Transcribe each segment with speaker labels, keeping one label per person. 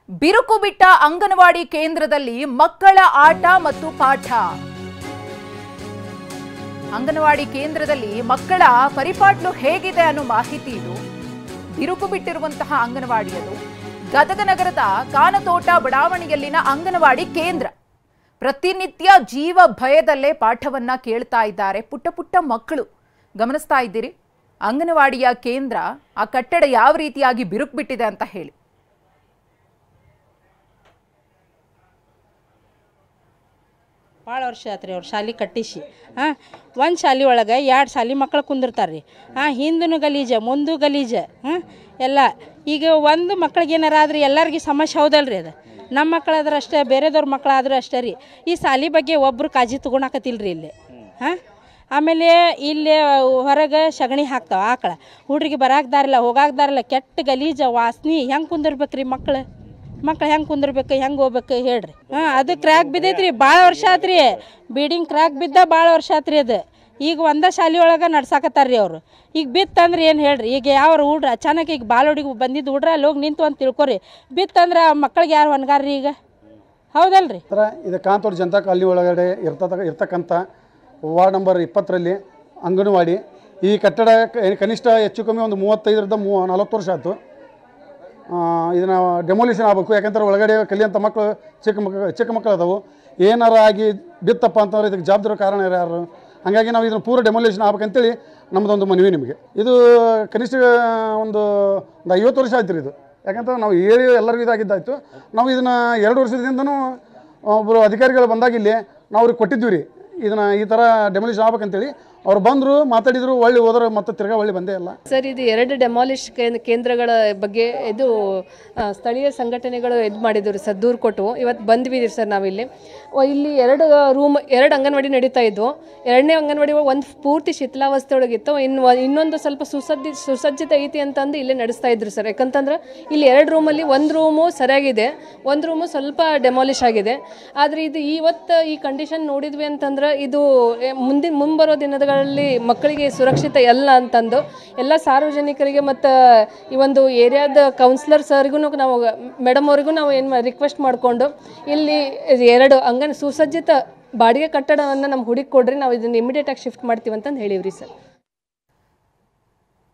Speaker 1: ಬಿರುಕು ಬಿಟ್ಟ ಅಂಗನವಾಡಿ ಕೇಂದ್ರದಲ್ಲಿ ಮಕ್ಕಳ ಆಟ ಮತ್ತು ಪಾಠ. ಅಂಗನವಾಡಿ ಕೇಂದ್ರದಲ್ಲಿ ಮಕ್ಕಳ ಪರಿಪಾಟ್ಲು ಹೇಗಿದೆ ಅನ್ನೋ ಮಾಹಿತಿ ಇದು. ಬಿರುಕು ಬಿಟ್ಟಿರುವಂತಹ ಅಂಗನವಾಡಿ ಅದು ಗದಗ ನಗರದ ಕಾನತೋಟ ಬಡಾವಣೆಯಲ್ಲಿನ ಅಂಗನವಾಡಿ ಕೇಂದ್ರ. ಪ್ರತಿನಿತ್ಯ ಜೀವ ಭಯದಲ್ಲೇ ಪಾಠವನ್ನ ಕೇಳ್ತಾ ಇದ್ದಾರೆ ಪುಟ್ಟ ಪುಟ್ಟ ಮಕ್ಕಳು. ಗಮನಿಸ್ತಾ ಇದ್ದೀರಿ ಅಂಗನವಾಡಿಯ ಕೇಂದ್ರ, ಆ ಕಟ್ಟಡ ಯಾವ ರೀತಿಯಾಗಿ ಬಿರುಕು ಬಿಟ್ಟಿದೆ ಅಂತ ಹೇಳಿ.
Speaker 2: ಭಾಳ ವರ್ಷ ಆತ್ರಿ ಅವ್ರು ಶಾಲೆ ಕಟ್ಟಿಸಿ. ಒಂದು ಶಾಲೆ ಒಳಗೆ 2 ಶಾಲೆ ಮಕ್ಳು ಕುಂದಿರ್ತಾರೆ ರೀ. ಹಿಂದೂ ಗಲೀಜು ಮುಂದೂ ಗಲೀಜು ಎಲ್ಲ. ಈಗ ಒಂದು ಮಕ್ಳಿಗೆ ಏನಾರ ಆದ್ರೆ ಎಲ್ಲರಿಗೂ ಸಮಸ್ಯೆ ಹೌದಲ್ರಿ ಅದು. ನಮ್ಮ ಮಕ್ಕಳಾದ್ರೆ ಅಷ್ಟೇ, ಬೇರೆದವ್ರ ಮಕ್ಕಳಾದ್ರೂ ಅಷ್ಟೇ ರೀ. ಈ ಶಾಲೆ ಬಗ್ಗೆ ಒಬ್ಬರು ಕಾಳಜಿ ತೊಗೊಳಕತ್ತಿಲ್ರಿ ಇಲ್ಲಿ. ಆಮೇಲೆ ಇಲ್ಲಿ ಹೊರಗೆ ಸಗಣಿ ಹಾಕ್ತಾವೆ ಆಕಳ. ಹುಡ್ರಿಗೆ ಬರಾಕ್ದಾರಿಲ್ಲ ಹೋಗಾಕ್ದಾರಿಲ್ಲ, ಕೆಟ್ಟ ಗಲೀಜು ವಾಸನೆ. ಹೆಂಗೆ ಕುಂದಿರ್ಬೇಕು ರೀ ಮಕ್ಳು ಹೆಂಗೆ ಕುಂದಿರ್ಬೇಕು, ಹೆಂಗೆ ಹೋಗ್ಬೇಕು ಹೇಳ್ರಿ. ಅದು ಕ್ರ್ಯಾಕ್ ಬಿದ್ದೈತ್ರಿ, ಭಾಳ ವರ್ಷ ಆತ್ರಿ. ಬಿಲ್ಡಿಂಗ್ ಕ್ರ್ಯಾಕ್ ಬಿದ್ದ ಭಾಳ ವರ್ಷ ಆತ್ರಿ ಅದು. ಈಗ ಒಂದೇ ಶಾಲೆ ಒಳಗೆ ನಡ್ಸಾಕತ್ತಾರ್ರಿ ಅವರು. ಈಗ ಬಿತ್ತಂದ್ರೆ ಏನು ಹೇಳ್ರಿ, ಈಗ ಯಾವ ಹುಡ್ರ ಅಚಾನಕ್ ಈಗ ಬಾಲೋಡಿಗೆ ಬಂದಿದ್ದು ಹುಡ್ರ ಅಲ್ಲಿ ಹೋಗಿ ನಿಂತು ಅಂತ ತಿಳ್ಕೊರಿ. ಬಿತ್ತಂದ್ರೆ ಮಕ್ಳಿಗೆ ಯಾರು ಹೊನ್ಗಾರ್ರಿ ಈಗ, ಹೌದಲ್ರಿ?
Speaker 3: ಇದು ಕಾಂತೋಟ ಜನತಾ ಕಾಲನಿ ಒಳಗಡೆ ಇರ್ತಕ್ಕಂಥ ವಾರ್ಡ್ ನಂಬರ್ 20ರಲ್ಲಿ ಅಂಗನವಾಡಿ. ಈ ಕಟ್ಟಡ ಕನಿಷ್ಠ ಹೆಚ್ಚು ಕಮ್ಮಿ ಒಂದು 35ರಿಂದ 40 ವರ್ಷ ಆಯಿತು. ಇದನ್ನು ಡೆಮೊಲಿಷನ್ ಆಗಬೇಕು. ಯಾಕಂದ್ರೆ ಒಳಗಡೆ ಕಲಿಯೋಂಥ ಮಕ್ಕಳು ಚಿಕ್ಕ ಮಕ್ಕಳು ಅದಾವು. ಏನಾರು ಆಗಿ ಬಿತ್ತಪ್ಪ ಅಂತಂದ್ರೆ ಇದಕ್ಕೆ ಜವಾಬ್ದಾರಿ ಕಾರಣ ಯಾರು? ಹಾಗಾಗಿ ನಾವು ಇದನ್ನು ಪೂರ ಡೆಮೊಲಿಷನ್ ಆಗ್ಬೇಕಂತೇಳಿ ನಮ್ಮದೊಂದು ಮನವಿ ನಿಮಗೆ. ಇದು ಕನಿಷ್ಠ ಒಂದು 50 ವರ್ಷ ಆಯ್ತು ರೀ ಇದು. ಯಾಕಂದ್ರೆ ನಾವು ಹೇಳಿ ಎಲ್ಲರಿಗೂ ಇದಾಗಿದ್ದಾಯಿತು. ನಾವು ಇದನ್ನು 2 ವರ್ಷದಿಂದನೂ ಒಬ್ಬರು ಅಧಿಕಾರಿಗಳು ಬಂದಾಗ ಇಲ್ಲಿ ನಾವು ಅವ್ರಿಗೆ ಕೊಟ್ಟಿದ್ವಿ ರೀ, ಇದನ್ನು ಈ ಥರ ಡೆಮೊಲಿಷನ್ ಆಗ್ಬೇಕಂತೇಳಿ. ಅವ್ರು ಬಂದರು, ಮಾತಾಡಿದರು, ಒಳ್ಳೆ ಹೋದ್ರೆ ಮತ್ತೆ ತಿರ್ಗಾ ಒಳ್ಳೆ ಬಂದೇ ಇಲ್ಲ.
Speaker 4: ಸರ್, ಇದು 2 ಡೆಮಾಲಿಷ್ ಕೇಂದ್ರಗಳ ಬಗ್ಗೆ ಇದು ಸ್ಥಳೀಯ ಸಂಘಟನೆಗಳು ಇದು ಮಾಡಿದ್ರು ಸರ್, ದೂರು ಕೊಟ್ಟು ಇವತ್ತು ಬಂದ್ವಿ ಸರ್. ನಾವಿಲ್ಲಿ 2 ಅಂಗನವಾಡಿ ನಡೀತಾ ಇದ್ವು. 2ನೇ ಅಂಗನವಾಡಿ ಒಂದು ಪೂರ್ತಿ ಶಿಥಿಲಾವಸ್ಥೆ ಒಳಗಿತ್ತು. ಇನ್ನೊಂದು ಸ್ವಲ್ಪ ಸುಸಜ್ಜಿತ ಐತಿ ಅಂತಂದು ಇಲ್ಲೇ ನಡೆಸ್ತಾ ಇದ್ರು ಸರ್. ಯಾಕಂತಂದ್ರೆ ಇಲ್ಲಿ 2 ರೂಮಲ್ಲಿ 1 ರೂಮು ಸರಿಯಾಗಿದೆ, 1 ರೂಮು ಸ್ವಲ್ಪ ಡೆಮಾಲಿಷ್ ಆಗಿದೆ. ಆದರೆ ಇದು ಇವತ್ತು ಈ ಕಂಡೀಷನ್ ನೋಡಿದ್ವಿ ಅಂತಂದ್ರೆ ಇದು ಮುಂಬರೋ ದಿನದ ಮಕ್ಕಳಿಗೆ ಸುರಕ್ಷಿತ ಎಲ್ಲ ಅಂತಂದು ಎಲ್ಲ ಸಾರ್ವಜನಿಕರಿಗೆ ಮತ್ತು ಈ ಒಂದು ಏರಿಯಾದ ಕೌನ್ಸಿಲರ್ ಸರ್ಗೂ ನಾವು ಮೇಡಮ್ ಅವ್ರಿಗೂ ನಾವು ಏನು ರಿಕ್ವೆಸ್ಟ್ ಮಾಡಿಕೊಂಡು ಇಲ್ಲಿ 2 ಸುಸಜ್ಜಿತ ಬಾಡಿಗೆ ಕಟ್ಟಡವನ್ನು ನಮ್ಮ ಹುಡುಕಿ ಕೊಡ್ರಿ, ನಾವು ಇದನ್ನು ಇಮಿಡಿಯೇಟಾಗಿ ಶಿಫ್ಟ್ ಮಾಡ್ತೀವಿ ಅಂತಂದು ಹೇಳಿವ್ರಿ ಸರ್.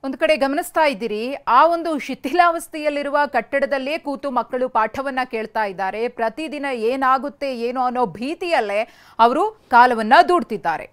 Speaker 1: ಒಂದು ಕಡೆ ಗಮನಿಸ್ತಾ ಇದ್ದೀರಿ, ಆ ಒಂದು ಶಿಥಿಲಾವಸ್ಥೆಯಲ್ಲಿರುವ ಕಟ್ಟಡದಲ್ಲೇ ಕೂತು ಮಕ್ಕಳು ಪಾಠವನ್ನ ಕೇಳ್ತಾ ಇದ್ದಾರೆ. ಪ್ರತಿದಿನ ಏನಾಗುತ್ತೆ ಏನೋ ಅನ್ನೋ ಭೀತಿಯಲ್ಲೇ ಅವರು ಕಾಲವನ್ನ ದೂಡ್ತಿದ್ದಾರೆ.